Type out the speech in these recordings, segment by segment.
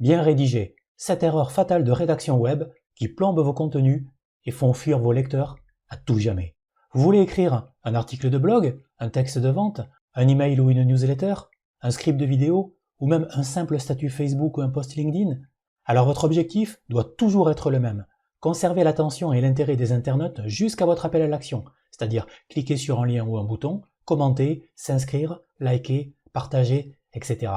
Bien rédigé, 7 erreurs fatales de rédaction web qui plombent vos contenus et font fuir vos lecteurs à tout jamais. Vous voulez écrire un article de blog, un texte de vente, un email ou une newsletter, un script de vidéo, ou même un simple statut Facebook ou un post LinkedIn? Alors votre objectif doit toujours être le même. Conserver l'attention et l'intérêt des internautes jusqu'à votre appel à l'action, c'est-à-dire cliquer sur un lien ou un bouton, commenter, s'inscrire, liker, partager, etc.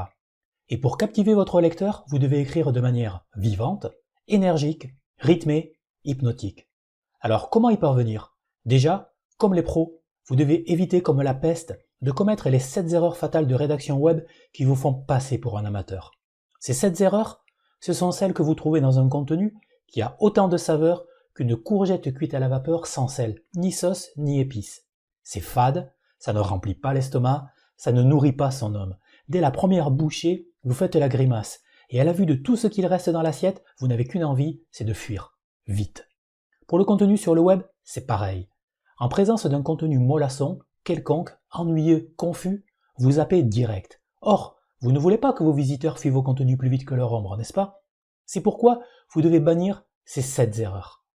Et pour captiver votre lecteur, vous devez écrire de manière vivante, énergique, rythmée, hypnotique. Alors comment y parvenir? Déjà, comme les pros, vous devez éviter comme la peste de commettre les 7 erreurs fatales de rédaction web qui vous font passer pour un amateur. Ces 7 erreurs, ce sont celles que vous trouvez dans un contenu qui a autant de saveur qu'une courgette cuite à la vapeur sans sel, ni sauce, ni épices. C'est fade, ça ne remplit pas l'estomac, ça ne nourrit pas son homme. Dès la première bouchée, vous faites la grimace, et à la vue de tout ce qu'il reste dans l'assiette, vous n'avez qu'une envie, c'est de fuir. Vite. Pour le contenu sur le web, c'est pareil. En présence d'un contenu mollasson, quelconque, ennuyeux, confus, vous zappez direct. Or, vous ne voulez pas que vos visiteurs fuient vos contenus plus vite que leur ombre, n'est-ce pas? C'est pourquoi vous devez bannir ces 7 erreurs.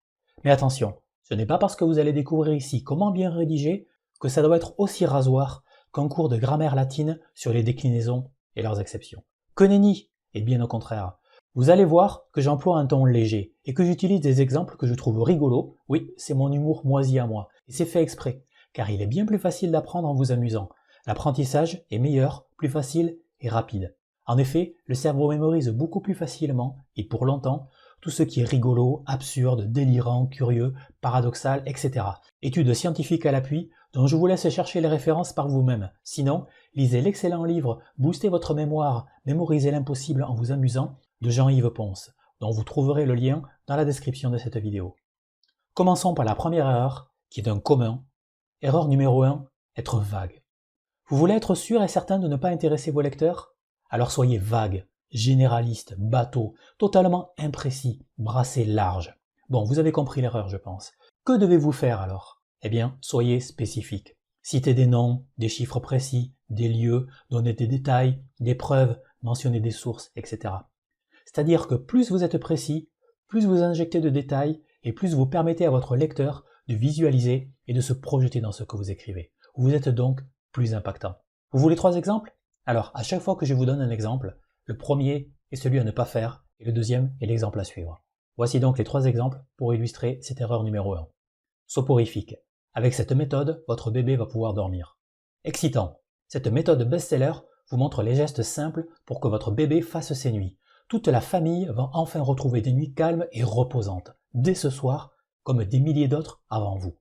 Mais attention, ce n'est pas parce que vous allez découvrir ici comment bien rédiger que ça doit être aussi rasoir qu'un cours de grammaire latine sur les déclinaisons et leurs exceptions. Que nenni, et bien au contraire. Vous allez voir que j'emploie un ton léger et que j'utilise des exemples que je trouve rigolos. Oui, c'est mon humour moisi à moi. Et c'est fait exprès, car il est bien plus facile d'apprendre en vous amusant. L'apprentissage est meilleur, plus facile et rapide. En effet, le cerveau mémorise beaucoup plus facilement et pour longtemps tout ce qui est rigolo, absurde, délirant, curieux, paradoxal, etc. Études scientifiques à l'appui, dont je vous laisse chercher les références par vous-même. Sinon, lisez l'excellent livre « Boostez votre mémoire, mémorisez l'impossible en vous amusant » de Jean-Yves Ponce, dont vous trouverez le lien dans la description de cette vidéo. Commençons par la première erreur, qui est un commun. Erreur numéro 1, être vague. Vous voulez être sûr et certain de ne pas intéresser vos lecteurs? Alors soyez vague, généraliste, bateau, totalement imprécis, brassez large. Bon, vous avez compris l'erreur, je pense. Que devez-vous faire alors? Eh bien, soyez spécifique. Citez des noms, des chiffres précis, des lieux, donnez des détails, des preuves, mentionnez des sources, etc. C'est-à-dire que plus vous êtes précis, plus vous injectez de détails et plus vous permettez à votre lecteur de visualiser et de se projeter dans ce que vous écrivez. Vous êtes donc plus impactant. Vous voulez 3 exemples? Alors, à chaque fois que je vous donne un exemple, le premier est celui à ne pas faire et le deuxième est l'exemple à suivre. Voici donc les 3 exemples pour illustrer cette erreur numéro 1. Soporifique. Avec cette méthode, votre bébé va pouvoir dormir. Excitant. Cette méthode best-seller vous montre les gestes simples pour que votre bébé fasse ses nuits. Toute la famille va enfin retrouver des nuits calmes et reposantes, dès ce soir, comme des milliers d'autres avant vous.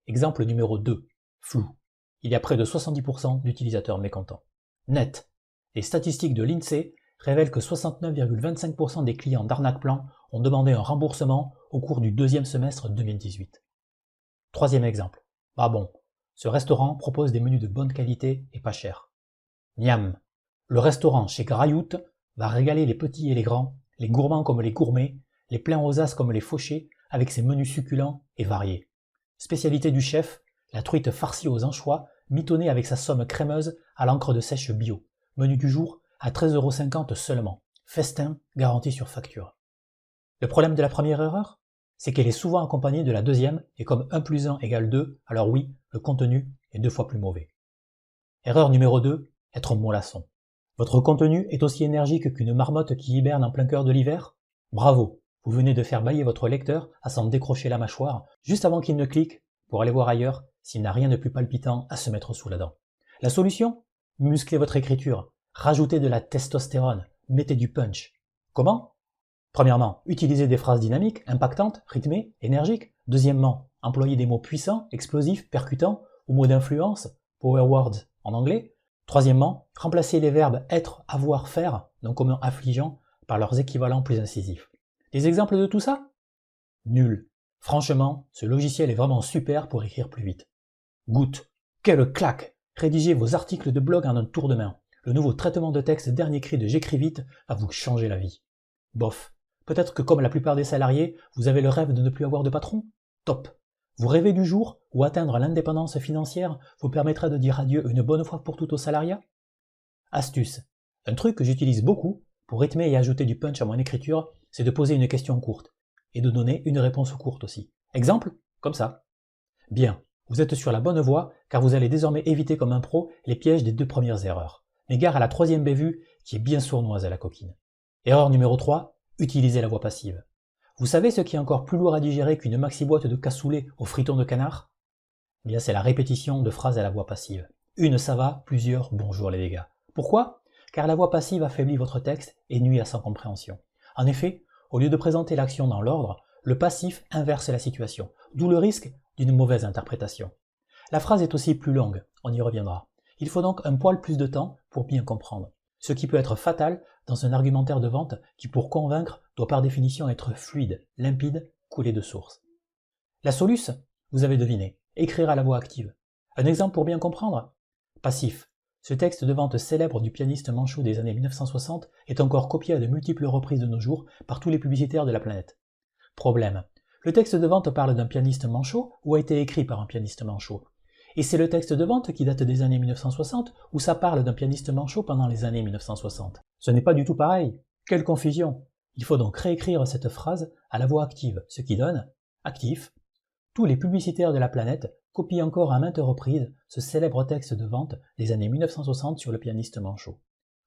Exemple numéro 2. Flou. Il y a près de 70% d'utilisateurs mécontents. Net. Les statistiques de l'INSEE révèlent que 69,25% des clients d'Arnaque Plan ont demandé un remboursement au cours du 2e semestre 2018. Troisième exemple. Ah bon, ce restaurant propose des menus de bonne qualité et pas cher. Miam. Le restaurant chez Graillout va régaler les petits et les grands, les gourmands comme les gourmets, les pleins aux as comme les fauchés, avec ses menus succulents et variés. Spécialité du chef, la truite farcie aux anchois, mitonnée avec sa somme crémeuse à l'encre de sèche bio. Menu du jour à 13,50 € seulement. Festin garanti sur facture. Le problème de la première erreur, c'est qu'elle est souvent accompagnée de la deuxième, et comme 1 + 1 = 2, alors oui, le contenu est 2 fois plus mauvais. Erreur numéro 2, être mollasson. Votre contenu est aussi énergique qu'une marmotte qui hiberne en plein cœur de l'hiver? Bravo, vous venez de faire bâiller votre lecteur à s'en décrocher la mâchoire, juste avant qu'il ne clique, pour aller voir ailleurs, s'il n'a rien de plus palpitant à se mettre sous la dent. La solution? Musclez votre écriture, rajoutez de la testostérone, mettez du punch. Comment? Premièrement, utilisez des phrases dynamiques, impactantes, rythmées, énergiques. Deuxièmement, employez des mots puissants, explosifs, percutants, ou mots d'influence, power words en anglais. Troisièmement, remplacez les verbes être, avoir, faire, non commun affligeant, par leurs équivalents plus incisifs. Des exemples de tout ça? Nul. Franchement, ce logiciel est vraiment super pour écrire plus vite. Goutte. Quelle claque! Rédigez vos articles de blog en un tour de main. Le nouveau traitement de texte dernier cri de J'écris vite va vous changer la vie. Bof. Peut-être que comme la plupart des salariés, vous avez le rêve de ne plus avoir de patron? Top. Vous rêvez du jour où atteindre l'indépendance financière vous permettra de dire adieu une bonne fois pour toutes au salariat? Astuce. Un truc que j'utilise beaucoup pour rythmer et ajouter du punch à mon écriture, c'est de poser une question courte, et de donner une réponse courte aussi. Exemple, comme ça. Bien, vous êtes sur la bonne voie, car vous allez désormais éviter comme un pro les pièges des 2 premières erreurs. Mais gare à la 3e bévue, qui est bien sournoise à la coquine. Erreur numéro 3, utilisez la voix passive. Vous savez ce qui est encore plus lourd à digérer qu'une maxi-boîte de cassoulet au friton de canard? Eh bien, c'est la répétition de phrases à la voix passive. Une ça va, plusieurs bonjour les dégâts. Pourquoi? Car la voix passive affaiblit votre texte et nuit à sa compréhension. En effet, au lieu de présenter l'action dans l'ordre, le passif inverse la situation, d'où le risque d'une mauvaise interprétation. La phrase est aussi plus longue, on y reviendra. Il faut donc un poil plus de temps pour bien comprendre, ce qui peut être fatal dans un argumentaire de vente qui, pour convaincre, doit par définition être fluide, limpide, coulé de source. La soluce, vous avez deviné, écrire à la voix active. Un exemple pour bien comprendre? Passif. Ce texte de vente célèbre du pianiste manchot des années 1960 est encore copié à de multiples reprises de nos jours par tous les publicitaires de la planète. Problème. Le texte de vente parle d'un pianiste manchot ou a été écrit par un pianiste manchot? Et c'est le texte de vente qui date des années 1960 ou ça parle d'un pianiste manchot pendant les années 1960? Ce n'est pas du tout pareil. Quelle confusion! Il faut donc réécrire cette phrase à la voix active, ce qui donne actif. Tous les publicitaires de la planète copient encore à maintes reprises ce célèbre texte de vente des années 1960 sur le pianiste manchot.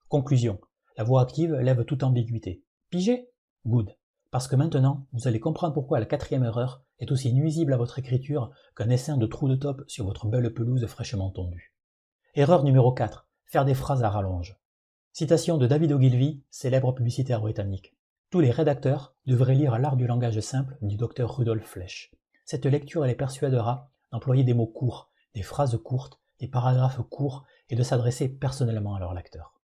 Conclusion. La voix active lève toute ambiguïté. Pigé? Good. Parce que maintenant, vous allez comprendre pourquoi la 4e erreur est aussi nuisible à votre écriture qu'un essaim de trous de top sur votre belle pelouse fraîchement tondue. Erreur numéro 4. Faire des phrases à rallonge. Citation de David Ogilvy, célèbre publicitaire britannique. Tous les rédacteurs devraient lire L'art du langage simple du docteur Rudolf Flesch. Cette lecture les persuadera d'employer des mots courts, des phrases courtes, des paragraphes courts et de s'adresser personnellement à leur lecteur.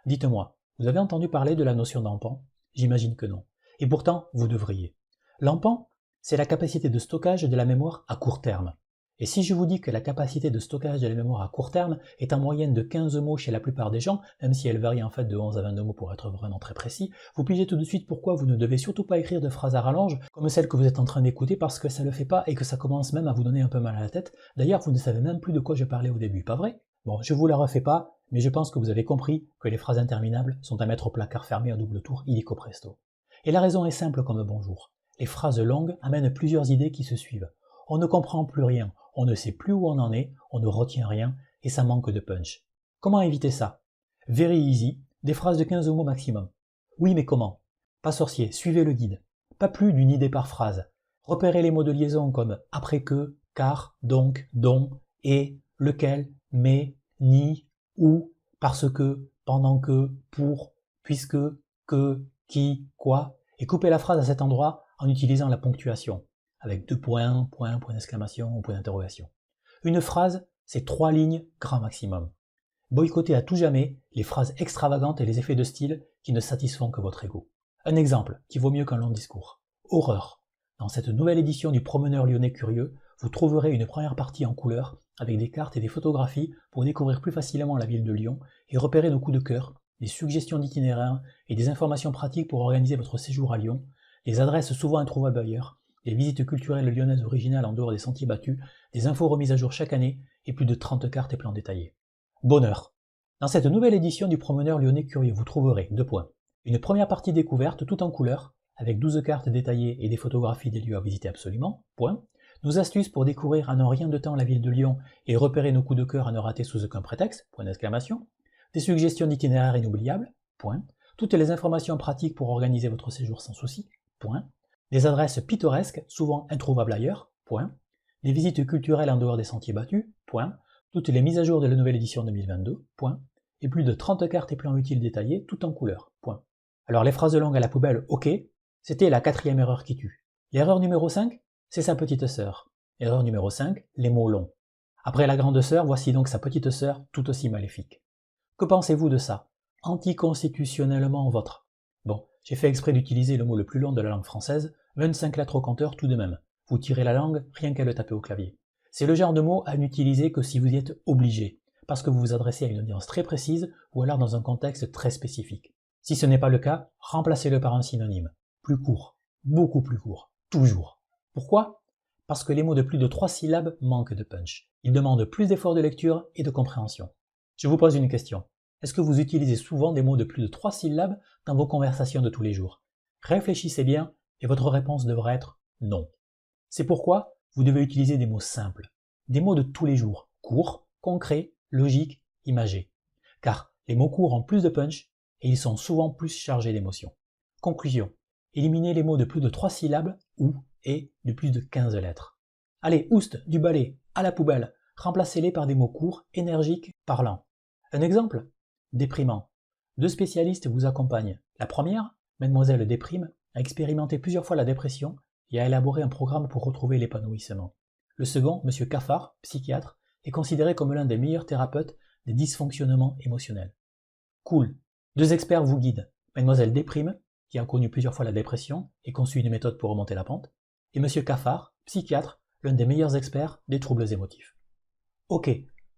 Dites-moi, vous avez entendu parler de la notion d'empan? J'imagine que non. Et pourtant, vous devriez. L'empan, c'est la capacité de stockage de la mémoire à court terme. Et si je vous dis que la capacité de stockage de la mémoire à court terme est en moyenne de 15 mots chez la plupart des gens, même si elle varie en fait de 11 à 22 mots pour être vraiment très précis, vous pigez tout de suite pourquoi vous ne devez surtout pas écrire de phrases à rallonge comme celle que vous êtes en train d'écouter parce que ça le fait pas et que ça commence même à vous donner un peu mal à la tête. D'ailleurs, vous ne savez même plus de quoi je parlais au début, pas vrai? Bon, je vous la refais pas, mais je pense que vous avez compris que les phrases interminables sont à mettre au placard fermé à double tour illico presto. Et la raison est simple comme bonjour. Les phrases longues amènent plusieurs idées qui se suivent. On ne comprend plus rien, on ne sait plus où on en est, on ne retient rien, et ça manque de punch. Comment éviter ça? Very easy, des phrases de 15 mots maximum. Oui, mais comment? Pas sorcier, suivez le guide. Pas plus d'une idée par phrase. Repérez les mots de liaison comme après que, car, donc, dont, et, lequel, mais, ni, ou, parce que, pendant que, pour, puisque, que, qui, quoi, et coupez la phrase à cet endroit en utilisant la ponctuation, avec 2 points, point d'exclamation ou point d'interrogation. Une phrase, c'est 3 lignes grand maximum. Boycottez à tout jamais les phrases extravagantes et les effets de style qui ne satisfont que votre ego. Un exemple qui vaut mieux qu'un long discours. Horreur. Dans cette nouvelle édition du Promeneur Lyonnais Curieux, vous trouverez une première partie en couleur avec des cartes et des photographies pour découvrir plus facilement la ville de Lyon et repérer nos coups de cœur, des suggestions d'itinéraires et des informations pratiques pour organiser votre séjour à Lyon, des adresses souvent introuvables ailleurs, des visites culturelles lyonnaises originales en dehors des sentiers battus, des infos remises à jour chaque année et plus de 30 cartes et plans détaillés. Bonheur. Dans cette nouvelle édition du Promeneur Lyonnais Curieux, vous trouverez 2 points. Une première partie découverte tout en couleur, avec 12 cartes détaillées et des photographies des lieux à visiter absolument, point. Nos astuces pour découvrir en un rien de temps la ville de Lyon et repérer nos coups de cœur à ne rater sous aucun prétexte, point d'exclamation. Des suggestions d'itinéraires inoubliables, point. Toutes les informations pratiques pour organiser votre séjour sans souci, point. Des adresses pittoresques, souvent introuvables ailleurs, point. Des visites culturelles en dehors des sentiers battus, point. Toutes les mises à jour de la nouvelle édition 2022, point. Et plus de 30 cartes et plans utiles détaillés, tout en couleur, point. Alors les phrases longues à la poubelle, ok, c'était la 4e erreur qui tue. L'erreur numéro 5, c'est sa petite sœur. Erreur numéro 5, les mots longs. Après la grande sœur, voici donc sa petite sœur, tout aussi maléfique. Que pensez-vous de ça? Anticonstitutionnellement vôtre. Bon, j'ai fait exprès d'utiliser le mot le plus long de la langue française, 25 lettres au compteur tout de même. Vous tirez la langue, rien qu'à le taper au clavier. C'est le genre de mot à n'utiliser que si vous y êtes obligé, parce que vous vous adressez à une audience très précise ou alors dans un contexte très spécifique. Si ce n'est pas le cas, remplacez-le par un synonyme. Plus court, beaucoup plus court, toujours. Pourquoi? Parce que les mots de plus de 3 syllabes manquent de punch. Ils demandent plus d'efforts de lecture et de compréhension. Je vous pose une question. Est-ce que vous utilisez souvent des mots de plus de 3 syllabes dans vos conversations de tous les jours? Réfléchissez bien et votre réponse devra être non. C'est pourquoi vous devez utiliser des mots simples, des mots de tous les jours, courts, concrets, logiques, imagés. Car les mots courts ont plus de punch et ils sont souvent plus chargés d'émotions. Conclusion. Éliminez les mots de plus de 3 syllabes ou et de plus de 15 lettres. Allez, oust, du balai, à la poubelle, remplacez-les par des mots courts, énergiques, parlants. Un exemple? Déprimant. 2 spécialistes vous accompagnent. La première, Mademoiselle Déprime, a expérimenté plusieurs fois la dépression et a élaboré un programme pour retrouver l'épanouissement. Le second, Monsieur Cafard, psychiatre, est considéré comme l'un des meilleurs thérapeutes des dysfonctionnements émotionnels. Cool. 2 experts vous guident. Mademoiselle Déprime, qui a connu plusieurs fois la dépression et conçu une méthode pour remonter la pente, et Monsieur Cafard, psychiatre, l'un des meilleurs experts des troubles émotifs. Ok,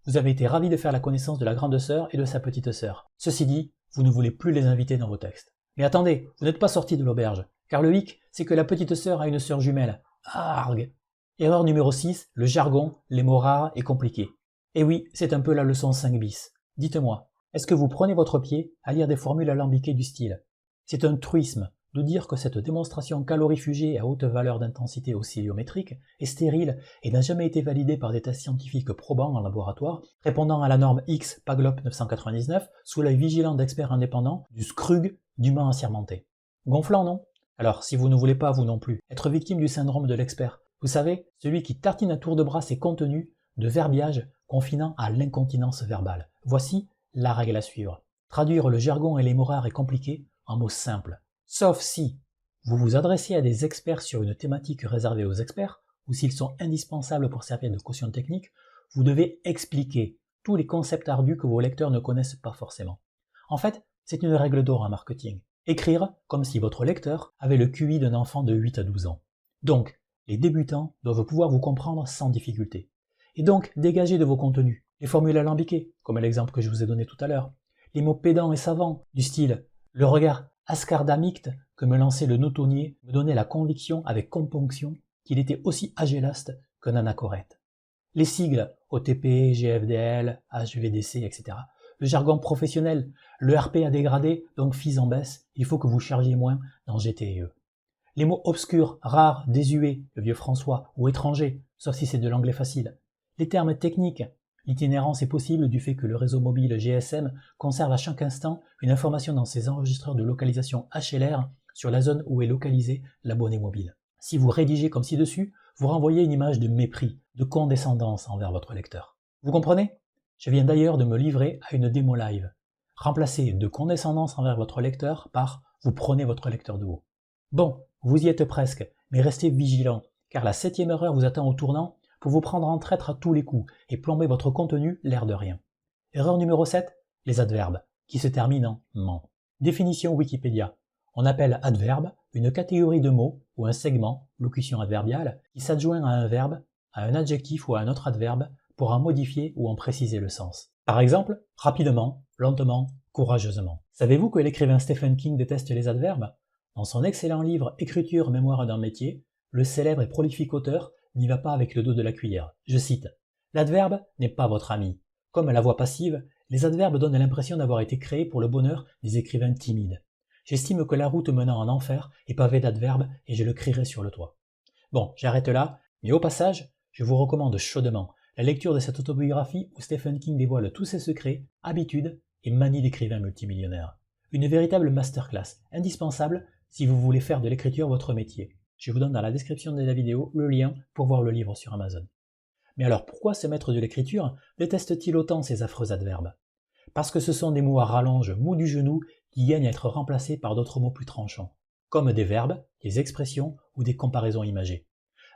vous avez été ravi de faire la connaissance de la grande sœur et de sa petite sœur. Ceci dit, vous ne voulez plus les inviter dans vos textes. Mais attendez, vous n'êtes pas sorti de l'auberge, car le hic, c'est que la petite sœur a une sœur jumelle. Arg! Erreur numéro 6, le jargon, les mots rares et compliqués. Et oui, c'est un peu la leçon 5 bis. Dites-moi, est-ce que vous prenez votre pied à lire des formules alambiquées du style? C'est un truisme de dire que cette démonstration calorifugée à haute valeur d'intensité oscilliométrique est stérile et n'a jamais été validée par des tests scientifiques probants en laboratoire, répondant à la norme X PAGLOP 999 sous l'œil vigilant d'experts indépendants du SCRUG dûment assermenté. Gonflant, non? Alors, si vous ne voulez pas, vous non plus, être victime du syndrome de l'expert, vous savez, celui qui tartine à tour de bras ses contenus de verbiage confinant à l'incontinence verbale. Voici la règle à suivre. Traduire le jargon et les mots rares et compliqués en mots simples. Sauf si vous vous adressez à des experts sur une thématique réservée aux experts, ou s'ils sont indispensables pour servir de caution technique, vous devez expliquer tous les concepts ardus que vos lecteurs ne connaissent pas forcément. En fait, c'est une règle d'or en marketing. Écrire comme si votre lecteur avait le QI d'un enfant de 8 à 12 ans. Donc, les débutants doivent pouvoir vous comprendre sans difficulté. Et donc, dégagez de vos contenus les formules alambiquées, comme l'exemple que je vous ai donné tout à l'heure, les mots pédants et savants, du style « le regard ascardamicte que me lançait le notonnier me donnait la conviction avec componction qu'il était aussi agélaste qu'un anachorète. » Les sigles OTP, GFDL, HVDC, etc. Le jargon professionnel, le RP a dégradé, donc FIS en baisse, il faut que vous chargiez moins dans GTE. Les mots obscurs, rares, désuets, le vieux François, ou étrangers, sauf si c'est de l'anglais facile. Les termes techniques, l'itinérance est possible du fait que le réseau mobile GSM conserve à chaque instant une information dans ses enregistreurs de localisation HLR sur la zone où est localisé l'abonné mobile. Si vous rédigez comme ci-dessus, vous renvoyez une image de mépris, de condescendance envers votre lecteur. Vous comprenez? Je viens d'ailleurs de me livrer à une démo live. Remplacez de condescendance envers votre lecteur par « vous prenez votre lecteur de haut ». Bon, vous y êtes presque, mais restez vigilant, car la 7e erreur vous attend au tournant pour vous prendre en traître à tous les coups et plomber votre contenu l'air de rien. Erreur numéro 7, les adverbes, qui se terminent en « ment ». Définition Wikipédia. On appelle adverbe une catégorie de mots ou un segment, locution adverbiale, qui s'adjoint à un verbe, à un adjectif ou à un autre adverbe pour en modifier ou en préciser le sens. Par exemple, rapidement, lentement, courageusement. Savez-vous que l'écrivain Stephen King déteste les adverbes? Dans son excellent livre Écriture, mémoire d'un métier, le célèbre et prolifique auteur n'y va pas avec le dos de la cuillère. Je cite « L'adverbe n'est pas votre ami. Comme la voix passive, les adverbes donnent l'impression d'avoir été créés pour le bonheur des écrivains timides. J'estime que la route menant en enfer est pavée d'adverbes et je le crierai sur le toit. » Bon, j'arrête là, mais au passage, je vous recommande chaudement la lecture de cette autobiographie où Stephen King dévoile tous ses secrets, habitudes et manies d'écrivain multimillionnaire. Une véritable masterclass, indispensable si vous voulez faire de l'écriture votre métier. Je vous donne dans la description de la vidéo le lien pour voir le livre sur Amazon. Mais alors pourquoi ce maître de l'écriture déteste-t-il autant ces affreux adverbes? Parce que ce sont des mots à rallonge mou du genou qui gagnent à être remplacés par d'autres mots plus tranchants, comme des verbes, des expressions ou des comparaisons imagées.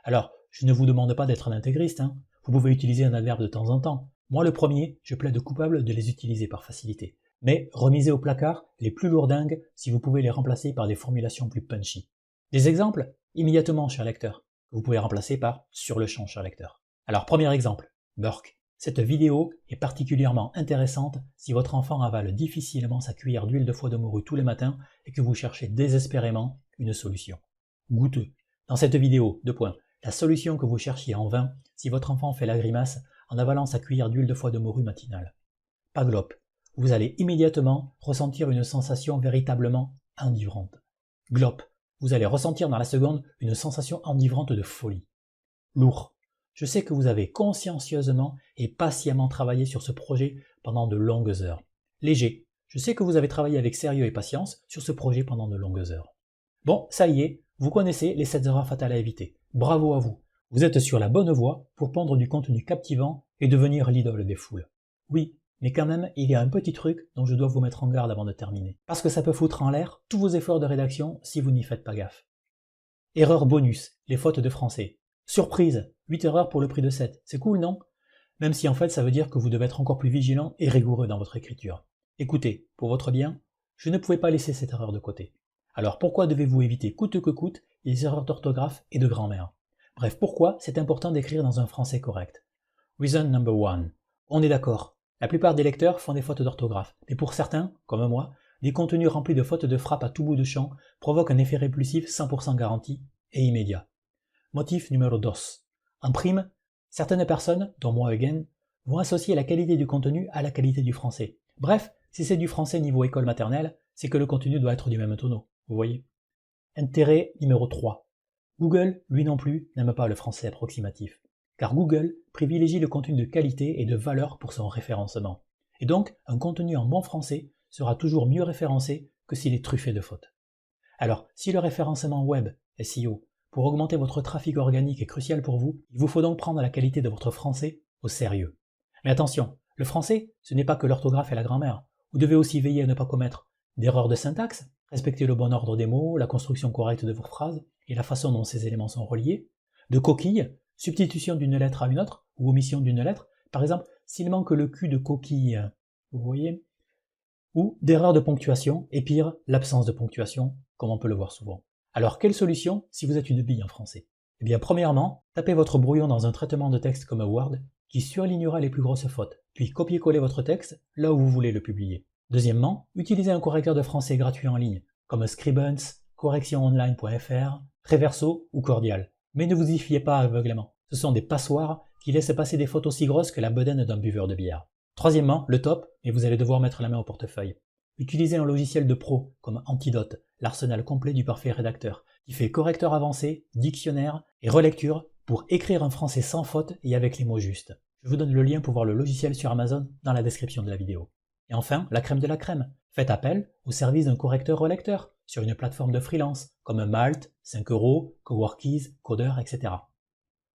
Alors, je ne vous demande pas d'être un intégriste, hein. Vous pouvez utiliser un adverbe de temps en temps. Moi le premier, je plaide coupable de les utiliser par facilité. Mais remisez au placard les plus lourdingues si vous pouvez les remplacer par des formulations plus punchy. Des exemples? Immédiatement, cher lecteur, que vous pouvez remplacer par sur le champ, cher lecteur. Alors, premier exemple, Burk. Cette vidéo est particulièrement intéressante si votre enfant avale difficilement sa cuillère d'huile de foie de morue tous les matins et que vous cherchez désespérément une solution. Goûteux. Dans cette vidéo, 2 points. La solution que vous cherchiez en vain si votre enfant fait la grimace en avalant sa cuillère d'huile de foie de morue matinale. Paglop. vous allez immédiatement ressentir une sensation véritablement enivrante. Glop, vous allez ressentir dans la seconde une sensation enivrante de folie. Lourd, je sais que vous avez consciencieusement et patiemment travaillé sur ce projet pendant de longues heures. Léger, je sais que vous avez travaillé avec sérieux et patience sur ce projet pendant de longues heures. Bon, ça y est, vous connaissez les 7 erreurs fatales à éviter. Bravo à vous. Vous êtes sur la bonne voie pour pondre du contenu captivant et devenir l'idole des foules. Oui, mais quand même, il y a un petit truc dont je dois vous mettre en garde avant de terminer. Parce que ça peut foutre en l'air tous vos efforts de rédaction si vous n'y faites pas gaffe. Erreur bonus, les fautes de français. Surprise, 8 erreurs pour le prix de 7. C'est cool, non? Même si en fait ça veut dire que vous devez être encore plus vigilant et rigoureux dans votre écriture. Écoutez, pour votre bien, je ne pouvais pas laisser cette erreur de côté. Alors pourquoi devez-vous éviter coûte que coûte les erreurs d'orthographe et de grammaire? Bref, pourquoi c'est important d'écrire dans un français correct? Reason number 1. On est d'accord, la plupart des lecteurs font des fautes d'orthographe, mais pour certains, comme moi, des contenus remplis de fautes de frappe à tout bout de champ provoquent un effet répulsif 100% garanti et immédiat. Motif numéro 2. En prime, certaines personnes, dont moi again, vont associer la qualité du contenu à la qualité du français. Bref, si c'est du français niveau école maternelle, c'est que le contenu doit être du même tonneau, vous voyez. Intérêt numéro 3. Google, lui non plus, n'aime pas le français approximatif, car Google privilégie le contenu de qualité et de valeur pour son référencement. Et donc, un contenu en bon français sera toujours mieux référencé que s'il est truffé de fautes. Alors, si le référencement web, SEO, pour augmenter votre trafic organique est crucial pour vous, il vous faut donc prendre la qualité de votre français au sérieux. Mais attention, le français, ce n'est pas que l'orthographe et la grammaire. Vous devez aussi veiller à ne pas commettre d'erreurs de syntaxe, respecter le bon ordre des mots, la construction correcte de vos phrases et la façon dont ces éléments sont reliés, de coquilles, substitution d'une lettre à une autre ou omission d'une lettre, par exemple s'il manque le cul de coquille, vous voyez, ou d'erreurs de ponctuation et pire, l'absence de ponctuation, comme on peut le voir souvent. Alors quelle solution si vous êtes une bille en français? Eh bien premièrement, tapez votre brouillon dans un traitement de texte comme Word qui surlignera les plus grosses fautes, puis copiez-coller votre texte là où vous voulez le publier. Deuxièmement, utilisez un correcteur de français gratuit en ligne, comme Scribens, correctiononline.fr, Reverso ou Cordial. Mais ne vous y fiez pas aveuglément. Ce sont des passoires qui laissent passer des fautes aussi grosses que la bedaine d'un buveur de bière. Troisièmement, le top, mais vous allez devoir mettre la main au portefeuille. Utilisez un logiciel de pro comme Antidote, l'arsenal complet du parfait rédacteur, qui fait correcteur avancé, dictionnaire et relecture pour écrire un français sans faute et avec les mots justes. Je vous donne le lien pour voir le logiciel sur Amazon dans la description de la vidéo. Et enfin, la crème de la crème. Faites appel au service d'un correcteur-relecteur sur une plateforme de freelance comme Malt, 5€, Coworkies, Coder, etc.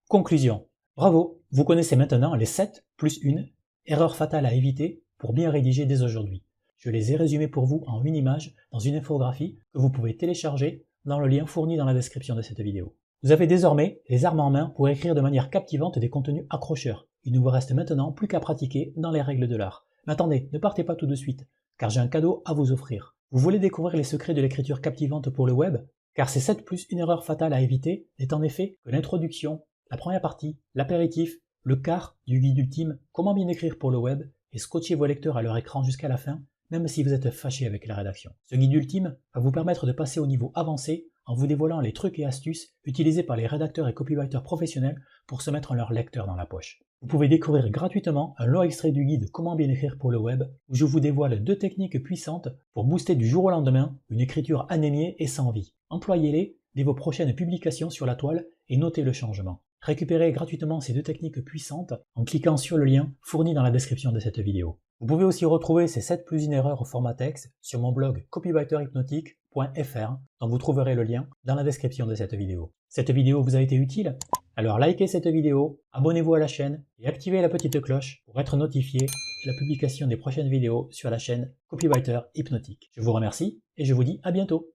Conclusion. Bravo, vous connaissez maintenant les 7 plus 1 erreurs fatales à éviter pour bien rédiger dès aujourd'hui. Je les ai résumées pour vous en une image dans une infographie que vous pouvez télécharger dans le lien fourni dans la description de cette vidéo. Vous avez désormais les armes en main pour écrire de manière captivante des contenus accrocheurs. Il ne vous reste maintenant plus qu'à pratiquer dans les règles de l'art. Mais attendez, ne partez pas tout de suite, car j'ai un cadeau à vous offrir. Vous voulez découvrir les secrets de l'écriture captivante pour le web? Car ces 7 plus une erreur fatale à éviter n'est en effet que l'introduction, la première partie, l'apéritif, le quart du guide ultime, comment bien écrire pour le web, et scotcher vos lecteurs à leur écran jusqu'à la fin, même si vous êtes fâché avec la rédaction. Ce guide ultime va vous permettre de passer au niveau avancé en vous dévoilant les trucs et astuces utilisés par les rédacteurs et copywriters professionnels pour se mettre leur lecteur dans la poche. Vous pouvez découvrir gratuitement un long extrait du guide Comment bien écrire pour le web, où je vous dévoile 2 techniques puissantes pour booster du jour au lendemain une écriture anémiée et sans vie. Employez-les dès vos prochaines publications sur la toile et notez le changement. Récupérez gratuitement ces 2 techniques puissantes en cliquant sur le lien fourni dans la description de cette vidéo. Vous pouvez aussi retrouver ces 7 plus une erreur au format texte sur mon blog copywriterhypnotique.fr, dont vous trouverez le lien dans la description de cette vidéo. Cette vidéo vous a été utile? Alors likez cette vidéo, abonnez-vous à la chaîne et activez la petite cloche pour être notifié de la publication des prochaines vidéos sur la chaîne Copywriter Hypnotique. Je vous remercie et je vous dis à bientôt.